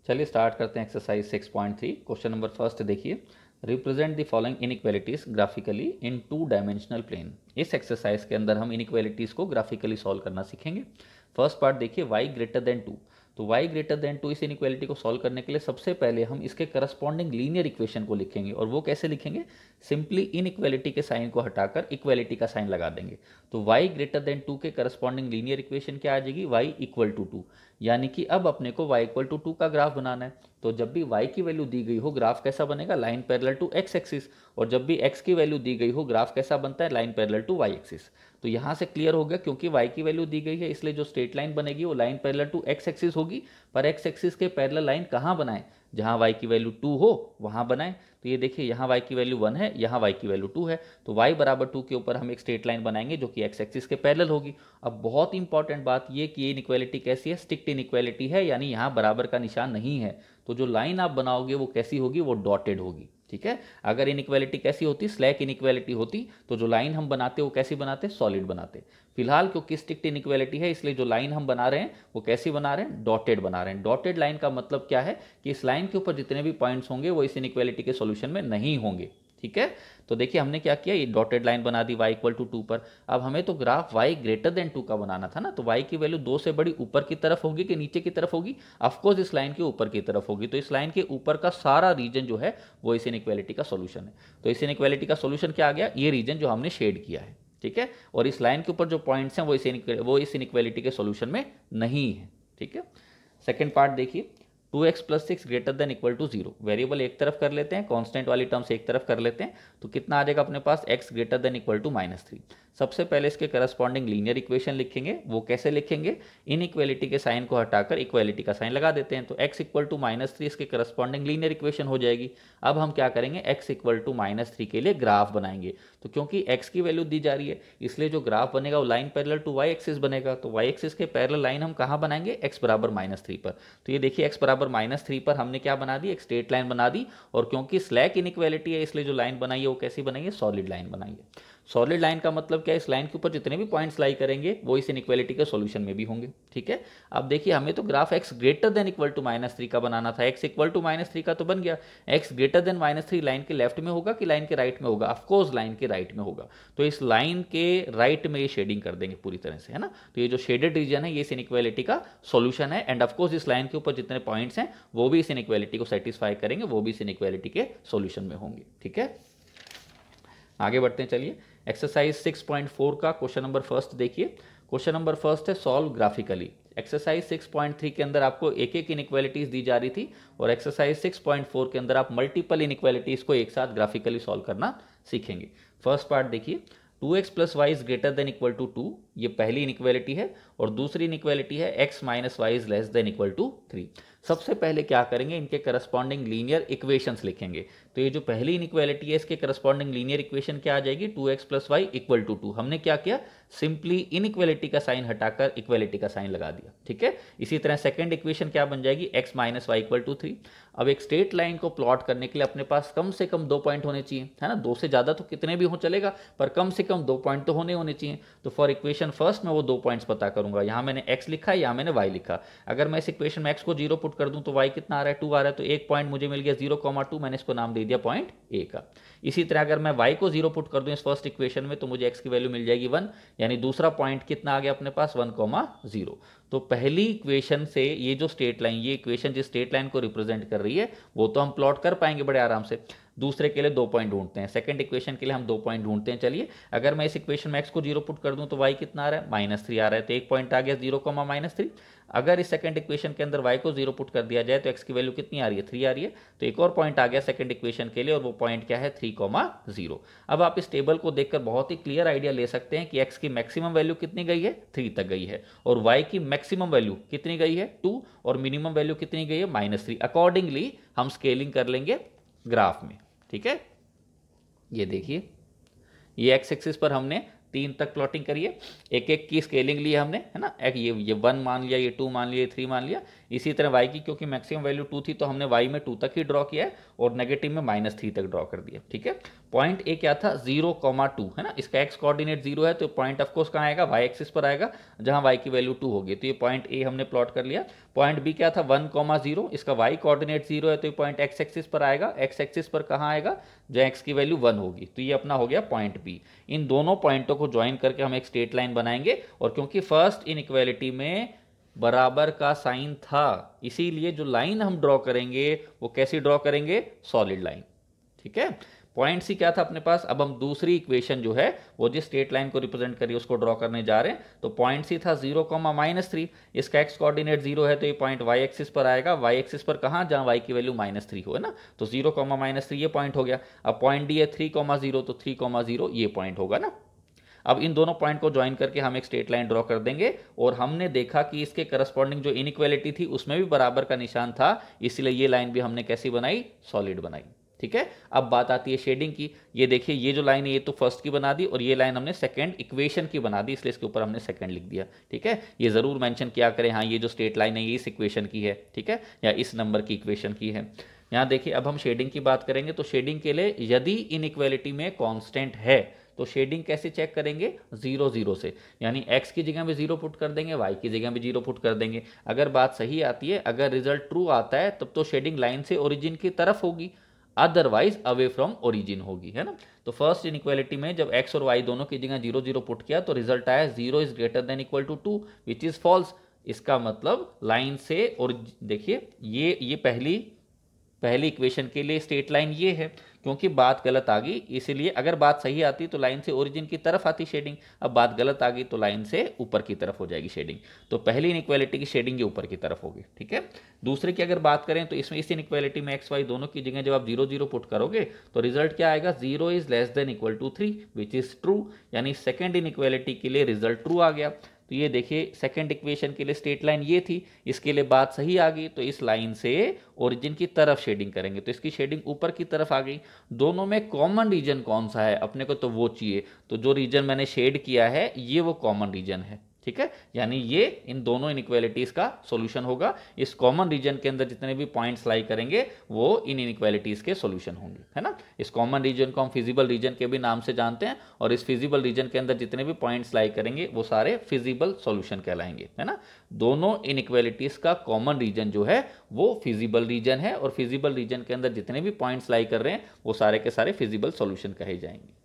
चलिए स्टार्ट करते हैं एक्सरसाइज 6.3। क्वेश्चन नंबर फर्स्ट देखिए, represent the following inequalities graphically in two dimensional plane. इस एक्सरसाइज के अंदर हम इनइक्वालिटीज को ग्राफिकली सॉल्व करना सीखेंगे। फर्स्ट पार्ट देखिए, y ग्रेटर देन 2। तो y ग्रेटर देन 2 इस इनइक्वालिटी को सॉल्व करने के लिए सबसे पहले हम इसके करस्पॉन्डिंग लीनियर इक्वेशन को लिखेंगे। और वो कैसे लिखेंगे? सिंपली इनइक्वालिटी के साइन को हटाकर इक्वालिटी का साइन लगा देंगे। तो y ग्रेटर देन 2 के करस्पॉन्डिंग लीनियर इक्वेशन क्या आ जाएगी? y equal to 2। यानी कि अब अपने को y इक्वल टू 2 का ग्राफ बनाना है। तो जब भी y की वैल्यू दी गई हो, ग्राफ कैसा बनेगा? Line parallel to x axis. और जब भी x की वैल्यू दी गई हो, ग्राफ कैसा बनता है? Line parallel to y axis. तो यहाँ से क्लियर हो गया, क्योंकि y की वैल्यू दी गई है इसलिए जो स्ट्रेट लाइन बनेगी वो line parallel to x axis होगी। पर x एक्सिस के पैरेलल लाइन कहाँ बनाए? जहाँ y की वैल्यू 2 हो वहाँ बनाए। तो ये देखिए, यहाँ y की वैल्यू 1 है, यहाँ y की वैल्यू 2 है। तो y बराबर 2 के ऊपर हम एक स्ट्रेट लाइन बनाएंगे जो कि x एक्सिस के पैरेलल होगी। अब बहुत इंपॉर्टेंट बात ये कि ये इनइक्वालिटी कैसी है? स्ट्रिक्ट इनइक्वालिटी है, यानी यहाँ बराबर का निशान नहीं है। तो जो लाइन आप बनाओगे वो कैसी होगी? वो डॉटेड होगी। ठीक है। अगर इनइक्वालिटी कैसी होती? स्लैक इनइक्वालिटी होती तो जो लाइन हम बनाते वो कैसी बनाते? सॉलिड बनाते। फिलहाल क्योंकि स्ट्रिक्ट इनइक्वालिटी है इसलिए जो लाइन हम बना रहे हैं वो कैसी बना रहे हैं? डॉटेड बना रहे हैं। डॉटेड लाइन का मतलब क्या है? कि इस लाइन के ऊपर जितने भी पॉइंट्स होंगे वो इस इनइक्वालिटी के सॉल्यूशन में नहीं होंगे। ठीक है। तो देखिए हमने क्या किया, ये डॉटेड लाइन बना दी y इक्वल टू 2 पर। अब हमें तो ग्राफ y ग्रेटर देन 2 का बनाना था ना। तो y की वैल्यू 2 से बड़ी ऊपर की तरफ होगी कि नीचे की तरफ होगी? ऑफकोर्स इस लाइन के ऊपर की तरफ होगी। तो इस लाइन के ऊपर का सारा रीजन जो है वो इस इनइक्वालिटी का सॉल्यूशन है। तो इस इनइक्वालिटी का सॉल्यूशन क्या आ गया? ये रीजन जो हमने शेड किया है। ठीक है। और इस लाइन के ऊपर जो पॉइंट्स हैं वो इस इनइक्वालिटी के सॉल्यूशन में नहीं है। ठीक है। सेकेंड पार्ट देखिए, 2x plus 6 greater than equal to 0। Variable एक तरफ कर लेते हैं, कांस्टेंट वाली टर्म्स एक तरफ कर लेते हैं। तो कितना आ जाएगा अपने पास? x greater than equal to -3। सबसे पहले इसके करस्पॉन्डिंग लीनियर इक्वेशन लिखेंगे। वो कैसे लिखेंगे? इनइक्वालिटी के साइन को हटाकर इक्वालिटी का साइन लगा देते हैं। तो x इक्वल टू -3 इसके करस्पॉन्डिंग लीनियर इक्वेशन हो जाएगी। अब हम क्या करेंगे? x इक्वल टू -3 के लिए ग्राफ बनाएंगे। तो क्योंकि x की वैल्यू दी जा रही है इसलिए जो ग्राफ बनेगा वो line parallel to y axis बनेगा। तो y एक्सिस के पैरेलल लाइन हम कहाँ बनाएंगे? x बराबर -3 पर। तो ये देखिए x बराबर -3 पर हमने क्या बना दी? एक स्ट्रेट लाइन बना दी। और क्योंकि स्लैक इनइक्वालिटी है इसलिए जो लाइन बनाई है वो कैसी बनाई है? सॉलिड लाइन बनाई है। सॉलिड लाइन का मतलब क्या है? इस लाइन के ऊपर जितने भी पॉइंट्स लाई करेंगे वो इस इनइक्वालिटी के सॉल्यूशन में भी होंगे। ठीक है। अब देखिए हमें तो graph x greater than equal to -3 का बनाना था। x इक्वल टू -3 का तो बन गया। x ग्रेटर देन -3 लाइन के लेफ्ट में होगा कि लाइन के राइट में होगा? ऑफकोर्स लाइन के राइट में होगा। तो इस लाइन के राइट में ये शेडिंग कर देंगे पूरी तरह से, है ना। तो ये जो शेडेड रीजन है ये इस इनइक्वालिटी का सॉल्यूशन है। एंड ऑफकोर्स इस लाइन के ऊपर जितने पॉइंट्स हैं वो भी इस इनइक्वालिटी को सेटिस्फाई करेंगे, वो भी इस इनइक्वालिटी के सॉल्यूशन में होंगे। ठीक है। आगे बढ़ते हैं। चलिए एक्सरसाइज 6.4 का क्वेश्चन नंबर फर्स्ट देखिए। क्वेश्चन नंबर फर्स्ट है सॉल्व ग्राफिकली। एक्सरसाइज 6.3 के अंदर आपको एक एक इनइक्वालिटीज दी जा रही थी और एक्सरसाइज 6.4 के अंदर आप मल्टीपल इनइक्वालिटीज को एक साथ ग्राफिकली सॉल्व करना सीखेंगे। फर्स्ट पार्ट देखिए, 2x plus y is greater than equal to 2, ये पहली इनइक्वालिटी है। और दूसरी इनइक्वालिटी है x minus y is less than equal to 3। सबसे पहले क्या करेंगे? इनके करस्पॉन्डिंग लीनियर इक्वेशंस लिखेंगे। तो ये जो पहली इनइक्वालिटी है इसके करस्पॉन्डिंग लीनियर इक्वेशन क्या आ जाएगी? 2x plus Y equal to 2। हमने क्या किया? सिंपली इनइक्वालिटी का साइन हटाकर इक्वालिटी का साइन लगा दिया। ठीक है। इसी तरह सेकंड इक्वेशन क्या बन जाएगी? x minus y equal to 3। अब एक स्ट्रेट लाइन को प्लॉट करने के लिए अपने पास कम से कम 2 पॉइंट होने चाहिए, है ना। 2 से ज़्यादा तो कितने भी हो चलेगा, पर कम से कम 2 पॉइंट तो होने चाहिए। तो फॉर इक्वेशन फर्स्ट मैं वो 2 पॉइंट्स पता करूंगा। यहाँ मैंने x लिखा है, यहाँ मैंने y लिखा। अगर मैं इस इक्वेशन में x को 0 पुट कर दूं तो y कितना आ रहा है? 2 आ रहा है। तो एक पॉइंट मुझे मिल गया 0,2, मैंने इसको नाम दे दिया पॉइंट a का। इसी तरह अगर मैं y को 0 पुट कर दूं इस फर्स्ट इक्वेशन में तो मुझे x की वैल्यू मिल जाएगी 1, यानी दूसरा पॉइंट कितना आ गया अपने पास? 1,0। तो पहली इक्वेशन से ये जो स्ट्रेट लाइन, ये इक्वेशन जिस स्ट्रेट लाइन को रिप्रेजेंट कर रही है वो तो हम प्लॉट कर पाएंगे बड़े आराम से। दूसरे के लिए 2 पॉइंट ढूंढते हैं। सेकंड इक्वेशन के लिए हम 2 पॉइंट ढूंढते हैं। चलिए अगर मैं इस इक्वेशन में x को 0 पुट कर दूं तो y कितना आ रहा है? -3 आ रहा है। तो एक पॉइंट आ गया 0,-3। अगर इस सेकंड इक्वेशन के अंदर y को 0 पुट कर दिया जाए तो x की वैल्यू कितनी आ रही है? 3 आ रही है। तो एक और पॉइंट आ गया सेकंड इक्वेशन के लिए और वो पॉइंट क्या है? 3,0। अब आप इस टेबल को देखकर बहुत ही क्लियर आइडिया ले सकते हैं कि x की मैक्सिमम वैल्यू कितनी गई है? 3 तक गई है। और y की मैक्सिमम वैल्यू कितनी गई है? 2। और मिनिमम वैल्यू कितनी गई है? -3। अकॉर्डिंगली हम स्केलिंग कर लेंगे ग्राफ में। ठीक है। ये देखिए, ये x एक्सिस पर हमने 3 तक प्लॉटिंग करी है। एक एक की स्केलिंग ली हमने, है ना। ये 1 मान लिया, ये 2 मान लिया, ये 3 मान लिया। इसी तरह y की क्योंकि मैक्सिमम वैल्यू 2 थी तो हमने y में 2 तक ही ड्रॉ किया है और नेगेटिव में -3 तक ड्रॉ कर दिया। ठीक है, पॉइंट ए क्या था 0,2 है ना, इसका x कोऑर्डिनेट 0 है तो पॉइंट ऑफ कोर्स कहाँ आएगा, y एक्सिस पर आएगा जहां y की वैल्यू 2 होगी, तो ये पॉइंट ए हमने प्लॉट कर लिया। पॉइंट बी क्या था 1,0, इसका y कोऑर्डिनेट 0 है तो ये पॉइंट x एक्सिस पर आएगा, x एक्सिस पर कहाँ आएगा जहाँ x की वैल्यू 1 होगी, तो ये अपना हो गया पॉइंट बी। इन दोनों पॉइंटों को ज्वाइन करके हम एक स्ट्रेट लाइन बनाएंगे और क्योंकि फर्स्ट इनइक्वालिटी में बराबर का साइन था इसीलिए जो लाइन हम ड्रॉ करेंगे वो कैसी ड्रॉ करेंगे, सॉलिड लाइन। ठीक है, पॉइंट सी क्या था अपने पास, अब हम दूसरी इक्वेशन जो है वो जिस स्ट्रेट लाइन को रिप्रेजेंट करिए उसको ड्रॉ करने जा रहे हैं। तो पॉइंट सी था 0,-3, इसका एक्स कोऑर्डिनेट 0 है तो ये पॉइंट y एक्सिस पर आएगा, y एक्सिस पर कहाँ जहाँ y की वैल्यू -3 हो, है ना, तो 0,-3 ये पॉइंट हो गया। अब पॉइंट डी है 3,0 तो 3,0 ये पॉइंट होगा ना। अब इन दोनों पॉइंट को ज्वाइन करके हम एक स्ट्रेट लाइन ड्रॉ कर देंगे और हमने देखा कि इसके करस्पॉन्डिंग जो इनइक्वालिटी थी उसमें भी बराबर का निशान था, इसलिए ये लाइन भी हमने कैसी बनाई, सॉलिड बनाई। ठीक है, अब बात आती है शेडिंग की। ये देखिए ये जो लाइन है ये तो फर्स्ट की बना दी और ये लाइन हमने सेकंड इक्वेशन की बना दी, इसलिए इसके ऊपर हमने सेकंड लिख दिया। ठीक है, ये जरूर मेंशन किया करें हाँ ये जो स्ट्रेट लाइन है ये इस इक्वेशन की है, ठीक है, या इस नंबर की इक्वेशन की है। यहाँ देखिए अब हम शेडिंग की बात करेंगे तो शेडिंग के लिए यदि इनइक्वालिटी में कांस्टेंट है तो शेडिंग कैसे चेक करेंगे, 0 0 से, यानी x की जगह में 0 पुट कर देंगे, y की जगह में 0 पुट कर देंगे। अगर बात सही आती है, अगर रिजल्ट ट्रू आता है तब तो शेडिंग लाइन से ओरिजिन की तरफ होगी, अदरवाइज अवे फ्रॉम ओरिजिन होगी, है ना। तो फर्स्ट इनइक्वालिटी में जब x और y दोनों की जगह 0 0 पुट किया तो रिजल्ट आया 0 is greater than equal to 2 which is false. इसका मतलब लाइन से, और देखिए ये पहली इक्वेशन के लिए स्ट्रेट लाइन ये है, क्योंकि बात गलत आ गई इसीलिए अगर बात सही आती तो लाइन से ओरिजिन की तरफ आती शेडिंग, अब बात गलत आ गई तो लाइन से ऊपर की तरफ हो जाएगी शेडिंग। तो पहली इनइक्वालिटी की शेडिंग ये ऊपर की तरफ होगी। ठीक है, दूसरे की अगर बात करें तो इसमें इस इनइक्वालिटी में एक्स वाई दोनों की जगह जब आप 0 0 पुट करोगे तो रिजल्ट क्या आएगा, 0 is less than equal to 3 which is true, यानी सेकेंड इनइक्वालिटी के लिए रिजल्ट ट्रू आ गया। तो ये देखिए सेकंड इक्वेशन के लिए स्ट्रेट लाइन ये थी, इसके लिए बात सही आ गई तो इस लाइन से ओरिजिन की तरफ शेडिंग करेंगे तो इसकी शेडिंग ऊपर की तरफ आ गई। दोनों में कॉमन रीजन कौन सा है अपने को, तो वो चाहिए, तो जो रीजन मैंने शेड किया है ये वो कॉमन रीजन है। ठीक है, यानी ये इन दोनों इनइक्वालिटीज का सॉल्यूशन होगा। इस कॉमन रीजन के अंदर जितने भी पॉइंट्स लाई करेंगे वो इन इनइक्वालिटीज के सॉल्यूशन होंगे, है ना। इस कॉमन रीजन को हम फिजिबल रीजन के भी नाम से जानते हैं और इस फिजिबल रीजन के अंदर जितने भी पॉइंट्स लाई करेंगे वो सारे फिजिबल सॉल्यूशन कहलाएंगे, है ना। दोनों इनइक्वालिटीज का कॉमन रीजन जो है वो फिजिबल रीजन है और फिजिबल रीजन के अंदर जितने भी पॉइंट्स लाई कर रहे हैं वो सारे के सारे फिजिबल सॉल्यूशन कहे जाएंगे।